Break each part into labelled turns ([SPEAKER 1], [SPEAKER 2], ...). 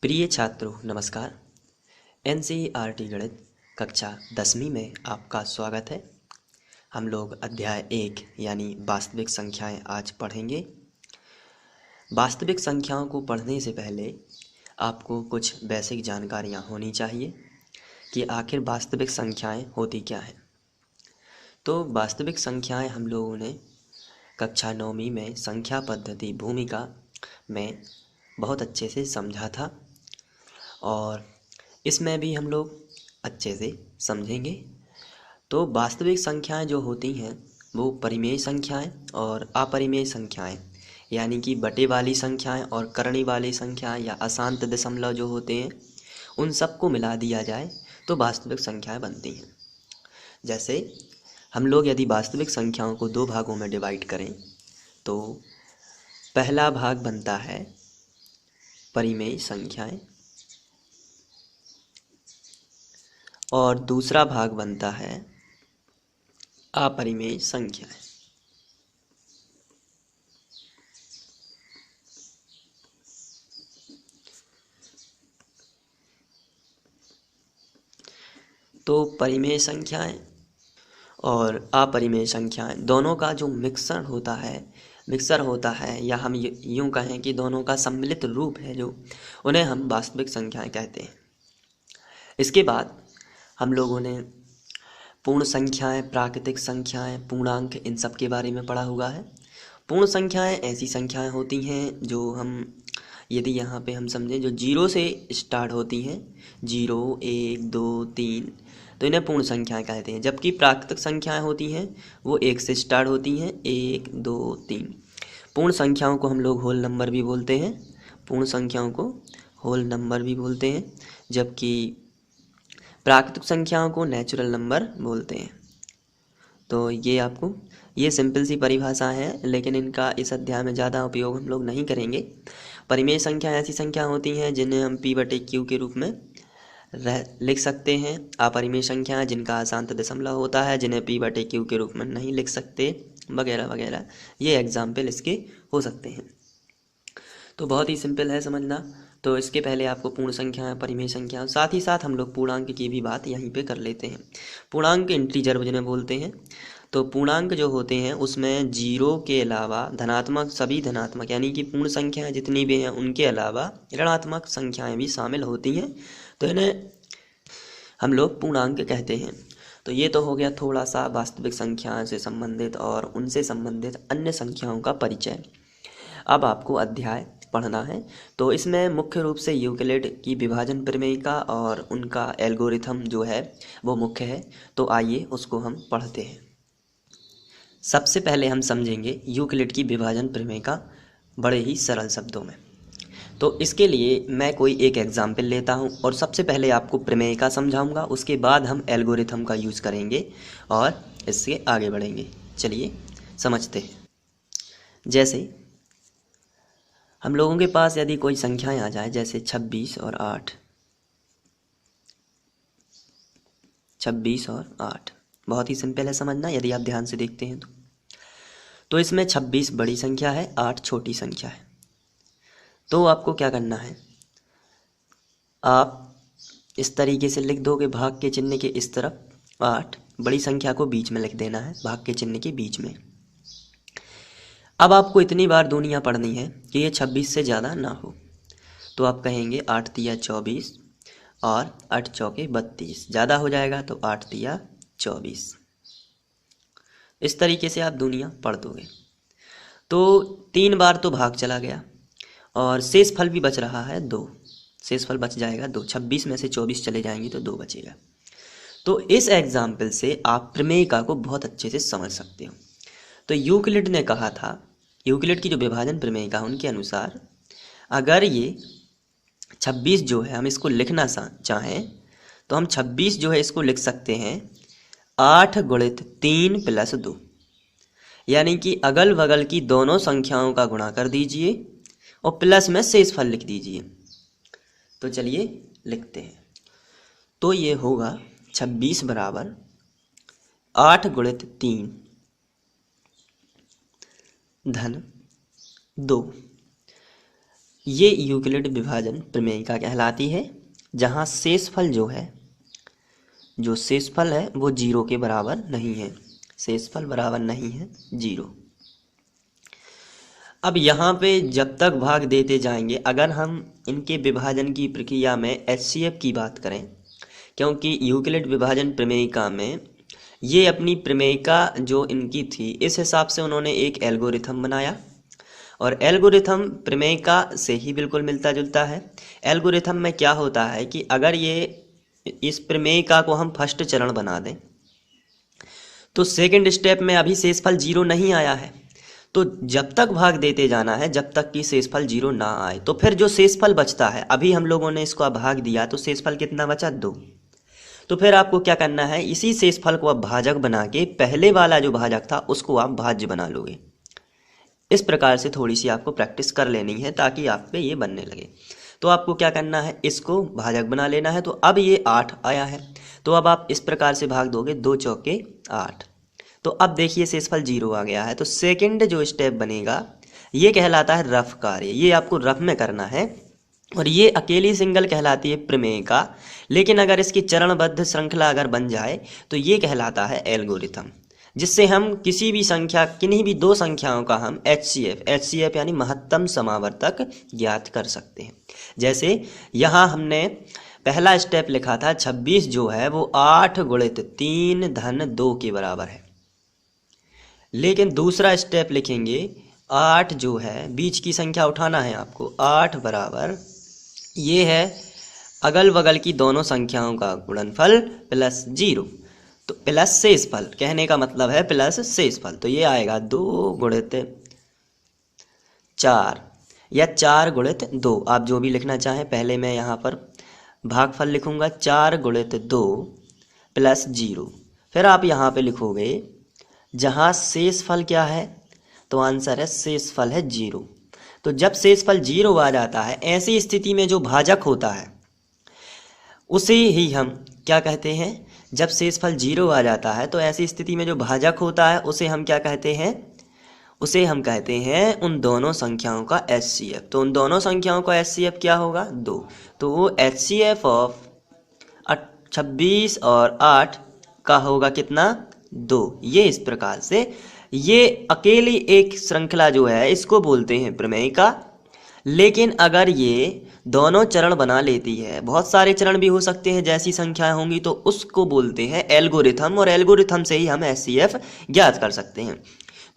[SPEAKER 1] प्रिय छात्रों नमस्कार। एनसीईआरटी गणित कक्षा 10वीं में आपका स्वागत है। हम लोग अध्याय 1 यानी वास्तविक संख्याएं आज पढ़ेंगे। वास्तविक संख्याओं को पढ़ने से पहले आपको कुछ बेसिक जानकारियां होनी चाहिए कि आखिर वास्तविक संख्याएं होती क्या हैं। तो वास्तविक संख्याएं हम लोगों ने कक्षा 9वीं में संख्या पद्धति भूमिका में बहुत अच्छे से समझा था और इसमें भी हम लोग अच्छे से समझेंगे। तो वास्तविक संख्याएं जो होती हैं वो परिमेय संख्याएं और अपरिमेय संख्याएं यानी कि बटे वाली संख्याएं और करणी वाली संख्याएं या अशांत दशमलव जो होते हैं उन सबको मिला दिया जाए तो वास्तविक संख्याएं बनती हैं। जैसे हम लोग यदि वास्तविक संख्याओं को दो भागों में डिवाइड करें तो पहला भाग बनता है परिमेय संख्याएं और दूसरा भाग बनता है अपरिमेय संख्याएं। तो परिमेय संख्याएं और अपरिमेय संख्याएं दोनों का जो मिक्सर होता है या हम यूं कहें कि दोनों का सम्मिलित रूप है जो उन्हें हम वास्तविक संख्याएं कहते हैं। इसके बाद हम लोगों ने पूर्ण संख्याएं, प्राकृतिक संख्याएं, पूर्णांक इन सब के बारे में पढ़ा हुआ है। पूर्ण संख्याएं ऐसी संख्याएं होती हैं जो हम यदि यहाँ पे हम समझें जो जीरो से स्टार्ट होती हैं, 0, 1, 2, 3, तो इन्हें पूर्ण संख्याएं कहते हैं। जबकि प्राकृतिक संख्याएं होती हैं वो 1 से स्टार्ट होती हैं, 1, 2, 3। पूर्ण संख्याओं को हम लोग होल नंबर भी बोलते हैं, पूर्ण संख्याओं को होल नंबर भी बोलते हैं, जबकि प्राकृतिक संख्याओं को नेचुरल नंबर बोलते हैं। तो ये सिंपल सी परिभाषा है, लेकिन इनका इस अध्याय में ज़्यादा उपयोग हम लोग नहीं करेंगे। परिमेय संख्या ऐसी संख्या होती हैं जिन्हें हम p/q के रूप में लिख सकते हैं। अपरिमेय संख्या जिनका अशांत दशमलव होता है जिन्हें p/q के रूप में नहीं लिख सकते, वगैरह वगैरह। ये एग्जाम्पल इसके हो सकते हैं। तो बहुत ही सिंपल है समझना। तो इसके पहले आपको पूर्ण संख्या, परिमेय संख्या, साथ ही साथ हम लोग पूर्णांक की भी बात यहीं पे कर लेते हैं। पूर्णांक इंटीजर जिन्हें बोलते हैं। तो पूर्णांक जो होते हैं उसमें जीरो के अलावा सभी धनात्मक यानी कि पूर्ण संख्याएं जितनी भी हैं उनके अलावा ऋणात्मक संख्याएं भी शामिल होती हैं, तो इन्हें हम लोग पूर्णांक कहते हैं। तो ये तो हो गया थोड़ा सा वास्तविक संख्याओं से संबंधित और उनसे संबंधित अन्य संख्याओं का परिचय। अब आपको अध्याय पढ़ना है। तो इसमें मुख्य रूप से यूक्लिड की विभाजन प्रमेयिका और उनका एल्गोरिथम जो है वो मुख्य है। तो आइए उसको हम पढ़ते हैं। सबसे पहले हम समझेंगे यूक्लिड की विभाजन प्रमेयिका बड़े ही सरल शब्दों में। तो इसके लिए मैं कोई एक एग्जाम्पल लेता हूं और सबसे पहले आपको प्रमेयिका समझाऊंगा, उसके बाद हम एल्गोरिथम का यूज़ करेंगे और इससे आगे बढ़ेंगे। चलिए समझते हैं। जैसे हम लोगों के पास यदि कोई संख्याएं आ जाए जैसे 26 और 8, 26 और 8 बहुत ही सिंपल है समझना यदि आप ध्यान से देखते हैं तो इसमें 26 बड़ी संख्या है, 8 छोटी संख्या है। तो आपको क्या करना है, आप इस तरीके से लिख दोगे, भाग के चिन्ह के इस तरफ 8, बड़ी संख्या को बीच में लिख देना है, भाग के चिन्ह के बीच में। अब आपको इतनी बार दूनियाँ पढ़नी है कि ये 26 से ज़्यादा ना हो। तो आप कहेंगे 8 तिया 24 और 8 चौके 32, ज़्यादा हो जाएगा तो 8 तिया 24। इस तरीके से आप दूनियाँ पढ़ दोगे। तो 3 बार तो भाग चला गया और शेष फल भी बच रहा है 2, शेष फल बच जाएगा 2। 26 में से 24 चले जाएंगे तो 2 बचेगा। तो इस एग्जाम्पल से आप प्रमेयिका को बहुत अच्छे से समझ सकते हो। तो यूक्लिड ने कहा था, यूक्लिड की जो विभाजन प्रमेयिका उनके अनुसार अगर ये 26 जो है हम इसको लिखना चाहें तो हम 26 जो है इसको लिख सकते हैं 8 गुणित 3 प्लस 2, यानी कि अगल बगल की दोनों संख्याओं का गुणा कर दीजिए और प्लस में शेष फल लिख दीजिए। तो चलिए लिखते हैं। तो ये होगा 26 बराबर 8 गुणित 3 धन 2। ये यूक्लिड विभाजन प्रमेयिका कहलाती है, जहाँ शेषफल जो है वो 0 के बराबर नहीं है। शेषफल बराबर नहीं है 0। अब यहाँ पे जब तक भाग देते जाएंगे, अगर हम इनके विभाजन की प्रक्रिया में HCF की बात करें, क्योंकि यूक्लिड विभाजन प्रमेयिका में ये अपनी प्रमेयिका जो इनकी थी, इस हिसाब से उन्होंने एक एल्गोरिथम बनाया, और एल्गोरिथम प्रमेयिका से ही बिल्कुल मिलता जुलता है। एल्गोरिथम में क्या होता है कि अगर इस प्रमेयिका को हम फर्स्ट चरण बना दें, तो सेकंड स्टेप में अभी शेषफल 0 नहीं आया है, तो जब तक भाग देते जाना है जब तक कि शेषफल 0 ना आए। तो फिर जो शेषफल बचता है, अभी हम लोगों ने इसको भाग दिया तो शेषफल कितना बचा, 2। तो फिर आपको क्या करना है, इसी शेषफल को आप भाजक बना के पहले वाला जो भाजक था उसको आप भाज्य बना लोगे। इस प्रकार से थोड़ी सी आपको प्रैक्टिस कर लेनी है ताकि आप पे ये बनने लगे। तो आपको क्या करना है, इसको भाजक बना लेना है। तो अब ये 8 आया है, तो अब आप इस प्रकार से भाग दोगे, 2 चौके 8। तो अब देखिए शेषफल 0 आ गया है। तो सेकंड जो स्टेप बनेगा ये कहलाता है रफ कार्य। ये आपको रफ में करना है, और ये अकेली सिंगल कहलाती है प्रमेयिका। लेकिन अगर इसकी चरणबद्ध श्रृंखला अगर बन जाए तो ये कहलाता है एल्गोरिथम, जिससे हम किसी भी संख्या, किन्हीं भी 2 संख्याओं का हम HCF यानी महत्तम समावर्तक ज्ञात कर सकते हैं। जैसे यहाँ हमने पहला स्टेप लिखा था 26 जो है वो 8 गुणित 3 धन 2 के बराबर है। लेकिन दूसरा स्टेप लिखेंगे 8 जो है, बीच की संख्या उठाना है आपको, 8 बराबर ये है अगल बगल की दोनों संख्याओं का गुणनफल प्लस 0। तो प्लस शेषफल, कहने का मतलब है प्लस शेषफल। तो ये आएगा 2 गुणित 4 या 4 गुणित 2, आप जो भी लिखना चाहें। पहले मैं यहाँ पर भागफल लिखूंगा 4 गुणित 2 प्लस 0। फिर आप यहाँ पे लिखोगे जहाँ शेषफल क्या है, तो आंसर है शेषफल है 0। तो जब शेषफल 0 आ जाता है, ऐसी स्थिति में जो भाजक होता है उसे ही हम क्या कहते हैं, जब शेषफल 0 आ जाता है तो ऐसी स्थिति में जो भाजक होता है उसे हम क्या कहते हैं, उसे हम कहते हैं उन दोनों संख्याओं का HCF। तो उन दोनों संख्याओं का HCF क्या होगा, 2। तो वो HCF ऑफ 26 और 8 का होगा कितना, 2। ये इस प्रकार से ये अकेली एक श्रृंखला जो है इसको बोलते हैं प्रमेयिका। लेकिन अगर ये दोनों चरण बना लेती है, बहुत सारे चरण भी हो सकते हैं जैसी संख्याएं होंगी, तो उसको बोलते हैं एल्गोरिथम, और एल्गोरिथम से ही हम HCF ज्ञात कर सकते हैं।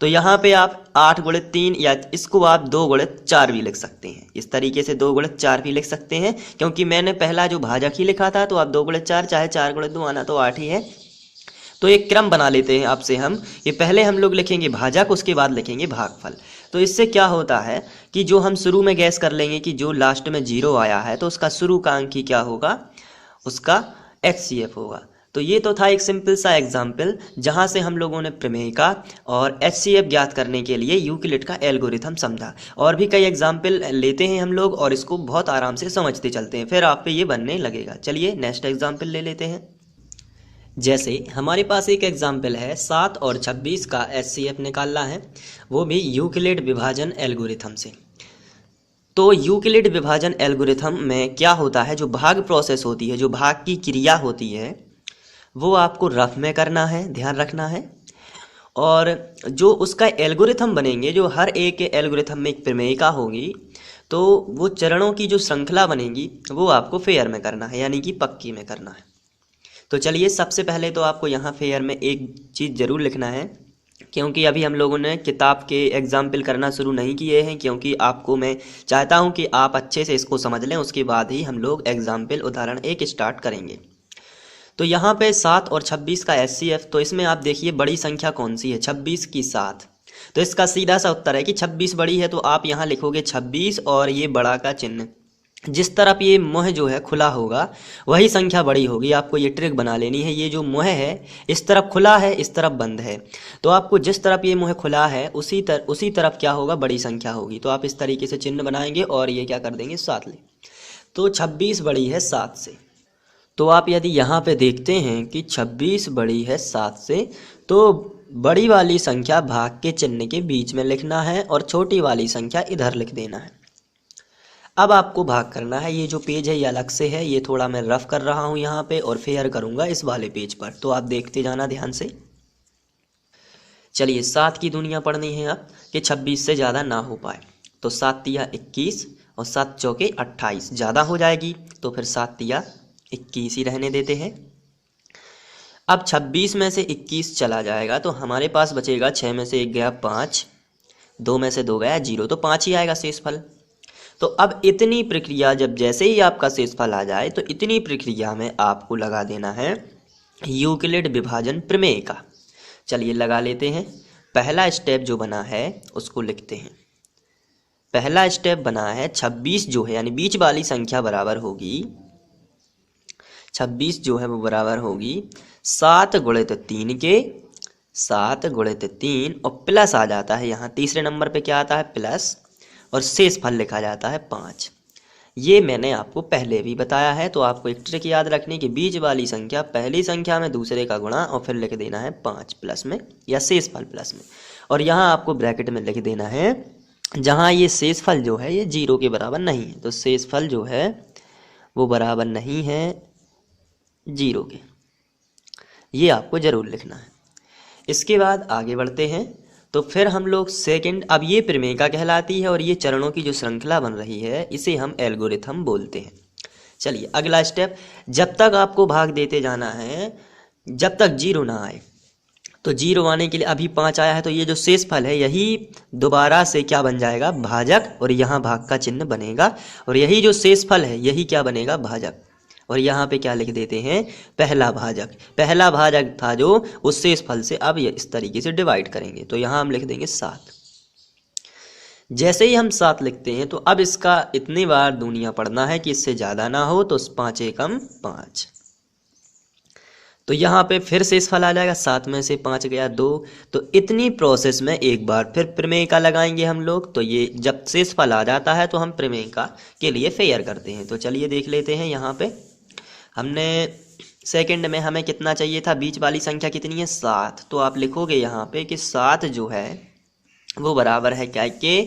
[SPEAKER 1] तो यहाँ पे आप 8 गुणित 3 या इसको आप 2 गुणित 4 भी लिख सकते हैं। इस तरीके से 2 गुणित 4 भी लिख सकते हैं, क्योंकि मैंने पहला जो भाजक ही लिखा था, तो आप 2 गुणित 4 चाहे 4 गुणित 2 आना तो 8 ही है। तो एक क्रम बना लेते हैं आपसे हम, ये पहले हम लोग लिखेंगे भाजक, उसके बाद लिखेंगे भागफल। तो इससे क्या होता है कि जो हम शुरू में गैस कर लेंगे कि जो लास्ट में 0 आया है तो उसका शुरू का अंक ही क्या होगा, उसका HCF होगा। तो ये तो था एक सिंपल सा एग्जाम्पल, जहाँ से हम लोगों ने प्रमेयिका और HCF ज्ञात करने के लिए यूक्लिड का एल्गोरिथम समझा। और भी कई एग्जाम्पल लेते हैं हम लोग और इसको बहुत आराम से समझते चलते हैं, फिर आप पे ये बनने लगेगा। चलिए नेक्स्ट एग्जाम्पल ले लेते हैं। जैसे हमारे पास एक एग्जाम्पल है 7 और 26 का HCF निकालना है, वो भी यूक्लिड विभाजन एल्गोरिथम से। तो यूक्लिड विभाजन एल्गोरिथम में क्या होता है, जो भाग प्रोसेस होती है, जो भाग की क्रिया होती है, वो आपको रफ में करना है, ध्यान रखना है। और जो उसका एल्गोरिथम बनेंगे, जो हर एक एल्गोरिथम में एक प्रमेयिका होगी, तो वो चरणों की जो श्रृंखला बनेगी वो आपको फेयर में करना है, यानी कि पक्की में करना है। तो चलिए सबसे पहले तो आपको यहाँ फेयर में एक चीज़ ज़रूर लिखना है, क्योंकि अभी हम लोगों ने किताब के एग्जाम्पल करना शुरू नहीं किए हैं, क्योंकि आपको मैं चाहता हूँ कि आप अच्छे से इसको समझ लें, उसके बाद ही हम लोग एग्जाम्पल उदाहरण 1 स्टार्ट करेंगे। तो यहाँ पे 7 और 26 का HCF, तो इसमें आप देखिए बड़ी संख्या कौन सी है, 26 की 7। तो इसका सीधा सा उत्तर है कि 26 बड़ी है, तो आप यहाँ लिखोगे 26 और ये बड़ा का चिन्ह। जिस तरफ ये मुँह जो है खुला होगा वही संख्या बड़ी होगी। आपको ये ट्रिक बना लेनी है, ये जो मुँह है इस तरफ खुला है, इस तरफ बंद है, तो आपको जिस तरफ ये मुँह खुला है उसी तरफ क्या होगा, बड़ी संख्या होगी। तो आप इस तरीके से चिन्ह बनाएंगे और ये क्या कर देंगे, 7 ले। तो 26 बड़ी है 7 से। तो आप यदि यहाँ पे देखते हैं कि 26 बड़ी है 7 से, तो बड़ी वाली संख्या भाग के चिन्ह के बीच में लिखना है और छोटी वाली संख्या इधर लिख देना है। अब आपको भाग करना है। ये जो पेज है ये अलग से है, ये थोड़ा मैं रफ कर रहा हूँ यहाँ पे और फेयर करूँगा इस वाले पेज पर, तो आप देखते जाना ध्यान से। चलिए 7 की दुनिया पढ़नी है अब कि 26 से ज़्यादा ना हो पाए। तो 7 तिया 21 और 7 चौके 28, ज़्यादा हो जाएगी तो फिर 7 तिया 21 ही रहने देते हैं। अब 26 में से 21 चला जाएगा तो हमारे पास बचेगा 6 में से 1 गया 5, 2 में से 2 गया 0, तो 5 ही आएगा शेषफल। तो अब इतनी प्रक्रिया जब जैसे ही आपका शेषफल आ जाए तो इतनी प्रक्रिया में आपको लगा देना है यूक्लिड विभाजन प्रमेय का। चलिए लगा लेते हैं। पहला स्टेप जो बना है उसको लिखते हैं। पहला स्टेप बना है 26 जो है यानी बीच वाली संख्या बराबर होगी, 26 जो है वो बराबर होगी 7 गुणित 3 के, 7 गुणित 3 और प्लस आ जाता है यहाँ तीसरे नंबर पे क्या आता है प्लस, और शेष फल लिखा जाता है 5। ये मैंने आपको पहले भी बताया है, तो आपको एक ट्रिक याद रखनी कि बीच वाली संख्या पहली संख्या में दूसरे का गुणा और फिर लिख देना है 5 प्लस में या शेष फल प्लस में, और यहाँ आपको ब्रैकेट में लिख देना है जहाँ ये शेष फल जो है ये 0 के बराबर नहीं है, तो शेष फल जो है वो बराबर नहीं है 0 के, ये आपको ज़रूर लिखना है। इसके बाद आगे बढ़ते हैं। तो फिर हम लोग सेकंड, अब ये प्रमेयिका कहलाती है और ये चरणों की जो श्रृंखला बन रही है इसे हम एल्गोरिथम बोलते हैं। चलिए अगला स्टेप, जब तक आपको भाग देते जाना है जब तक 0 ना आए। तो 0 आने के लिए अभी 5 आया है तो ये जो शेष फल है यही दोबारा से क्या बन जाएगा भाजक, और यहाँ भाग का चिन्ह बनेगा, और यही जो शेष फल है यही क्या बनेगा भाजक, और यहाँ पे क्या लिख देते हैं पहला भाजक। पहला भाजक था जो उस शेष फल से अब ये इस तरीके से डिवाइड करेंगे, तो यहाँ हम लिख देंगे 7। जैसे ही हम 7 लिखते हैं तो अब इसका इतनी बार दूनिया पढ़ना है कि इससे ज़्यादा ना हो, तो 5 एकम 5। तो यहाँ पे फिर शेष फल आ जाएगा, 7 में से 5 गया 2, तो इतनी प्रोसेस में एक बार फिर प्रमेयिका लगाएंगे हम लोग। तो ये जब शेष फल आ जाता है तो हम प्रमेयिका के लिए फेयर करते हैं। तो चलिए देख लेते हैं। यहाँ पे हमने सेकंड में हमें कितना चाहिए था, बीच वाली संख्या कितनी है 7, तो आप लिखोगे यहाँ पे कि 7 जो है वो बराबर है क्या के,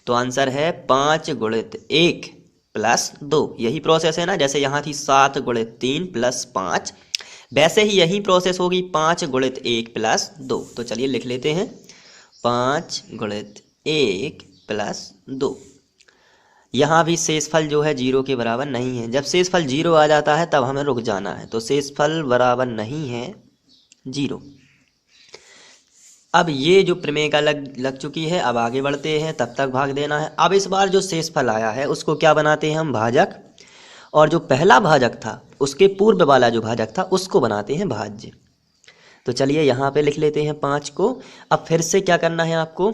[SPEAKER 1] तो आंसर है 5 गुणित 1 प्लस 2। यही प्रोसेस है ना, जैसे यहाँ थी 7 गुणित 3 प्लस 5, वैसे ही यही प्रोसेस होगी 5 गुणित 1 प्लस 2। तो चलिए लिख लेते हैं 5 गुणित 1 प्लस 2। यहाँ भी शेषफल जो है 0 के बराबर नहीं है। जब शेषफल 0 आ जाता है तब हमें रुक जाना है, तो शेषफल बराबर नहीं है 0। अब ये जो प्रमेयिका लग चुकी है, अब आगे बढ़ते हैं, तब तक भाग देना है। अब इस बार जो शेषफल आया है उसको क्या बनाते हैं हम भाजक, और जो पहला भाजक था उसके पूर्व वाला जो भाजक था उसको बनाते हैं भाज्य। तो चलिए यहाँ पे लिख लेते हैं 5 को। अब फिर से क्या करना है आपको,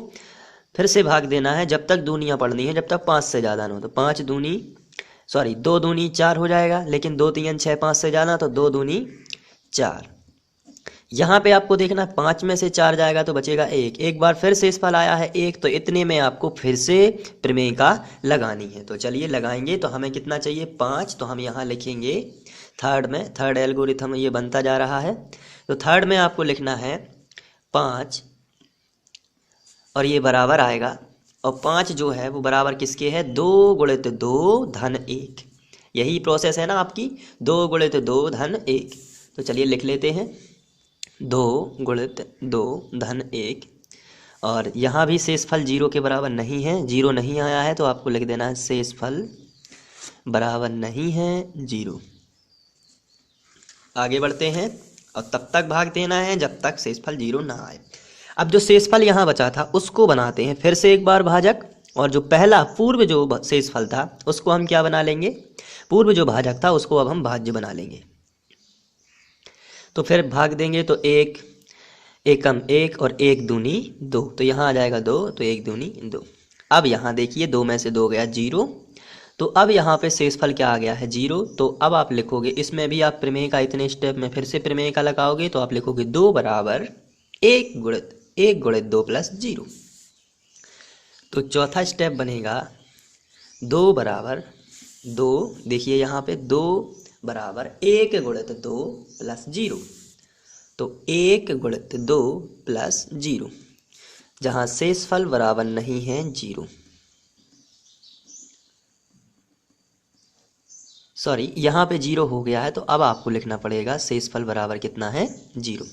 [SPEAKER 1] फिर से भाग देना है, जब तक दूनियाँ पढ़नी है जब तक 5 से ज़्यादा ना हो। तो 2 दूनी 4 हो जाएगा, लेकिन 2 3 6 5 से ज़्यादा तो 2 दूनी 4। यहाँ पे आपको देखना 5 में से 4 जाएगा तो बचेगा 1। एक बार फिर शेषफल आया है 1, तो इतने में आपको फिर से प्रमेयिका लगानी है। तो चलिए लगाएंगे। तो हमें कितना चाहिए 5, तो हम यहाँ लिखेंगे थर्ड में, थर्ड एल्गोरिथम ये बनता जा रहा है। तो थर्ड में आपको लिखना है 5 और ये बराबर आएगा, और 5 जो है वो बराबर किसके है 2 गुणित 2 धन 1। यही प्रोसेस है ना आपकी, 2 गुणित 2 धन 1। तो चलिए लिख लेते हैं 2 गुणित 2 धन 1, और यहाँ भी शेषफल 0 के बराबर नहीं है, 0 नहीं आया है तो आपको लिख देना है शेषफल बराबर नहीं है 0। आगे बढ़ते हैं, और तब तक भाग देना है जब तक शेषफल 0 ना आए। अब जो शेषफल यहाँ बचा था उसको बनाते हैं फिर से एक बार भाजक, और जो पहला पूर्व जो शेषफल था उसको हम क्या बना लेंगे, पूर्व जो भाजक था उसको अब हम भाज्य बना लेंगे। तो फिर भाग देंगे तो 1 एकम 1 और 1 दूनी 2, तो यहाँ आ जाएगा 2, तो 1 दूनी 2। अब यहाँ देखिए 2 में से 2 गया 0, तो अब यहाँ पे शेषफल क्या आ गया है 0। तो अब आप लिखोगे, इसमें भी आप प्रमेयिका इतने स्टेप में फिर से प्रमेयिका लगाओगे, तो आप लिखोगे 2 बराबर 1 गुणित 2 प्लस 0। तो चौथा स्टेप बनेगा 2 बराबर 2, देखिए यहाँ पे 2 बराबर 1 गुणित 2 प्लस 0, तो 1 गुणित 2 प्लस 0, जहाँ शेषफल बराबर नहीं है 0। सॉरी, यहाँ पे 0 हो गया है, तो अब आपको लिखना पड़ेगा शेषफल बराबर कितना है, 0।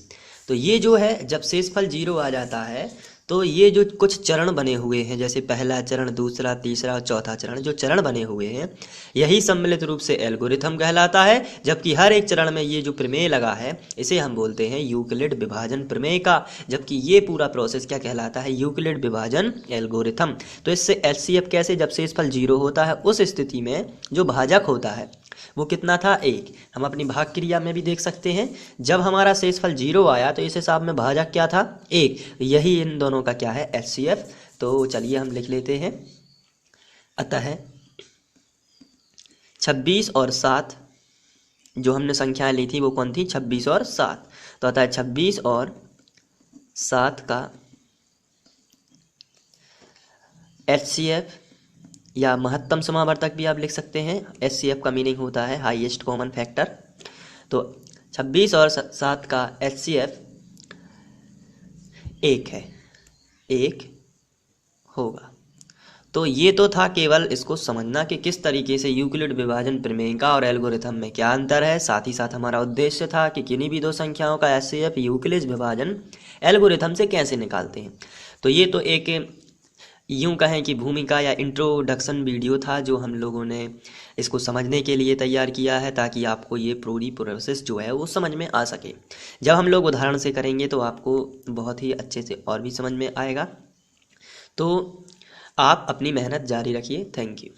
[SPEAKER 1] तो ये जो है, जब शेषफल 0 आ जाता है तो ये जो कुछ चरण बने हुए हैं, जैसे पहला चरण, दूसरा, तीसरा और चौथा चरण, जो चरण बने हुए हैं, यही सम्मिलित रूप से एल्गोरिथम कहलाता है। जबकि हर एक चरण में ये जो प्रमेय लगा है, इसे हम बोलते हैं यूक्लिड विभाजन प्रमेय का। जबकि ये पूरा प्रोसेस क्या कहलाता है, यूक्लिड विभाजन एल्गोरिथम। तो इससे एचसीएफ कैसे, जब शेषफल 0 होता है उस स्थिति में जो भाजक होता है वो कितना था, 1। हम अपनी भाग क्रिया में भी देख सकते हैं, जब हमारा शेषफल 0 आया तो इस हिसाब में भाजक क्या था, 1। यही इन दोनों का क्या है, एचसीएफ। तो चलिए हम लिख लेते हैं। अतः 26 और 7, जो हमने संख्याएं ली थी वो कौन थी, 26 और 7। तो अतः 26 और 7 का एचसीएफ या महत्तम समावर्तक भी आप लिख सकते हैं। एचसीएफ का मीनिंग होता है हाईएस्ट कॉमन फैक्टर। तो 26 और 7 का एचसीएफ 1 है, 1 होगा। तो ये तो था केवल इसको समझना कि किस तरीके से यूक्लिड विभाजन प्रमेय का और एल्गोरिथम में क्या अंतर है। साथ ही साथ हमारा उद्देश्य था कि किन्हीं भी दो संख्याओं का एचसीएफ यूक्लिड विभाजन एल्गोरिथम से कैसे निकालते हैं। तो ये तो एक यूं कहें कि भूमिका या इंट्रोडक्शन वीडियो था, जो हम लोगों ने इसको समझने के लिए तैयार किया है, ताकि आपको ये पूरी प्रोसेस जो है वो समझ में आ सके। जब हम लोग उदाहरण से करेंगे तो आपको बहुत ही अच्छे से और भी समझ में आएगा। तो आप अपनी मेहनत जारी रखिए। Thank you.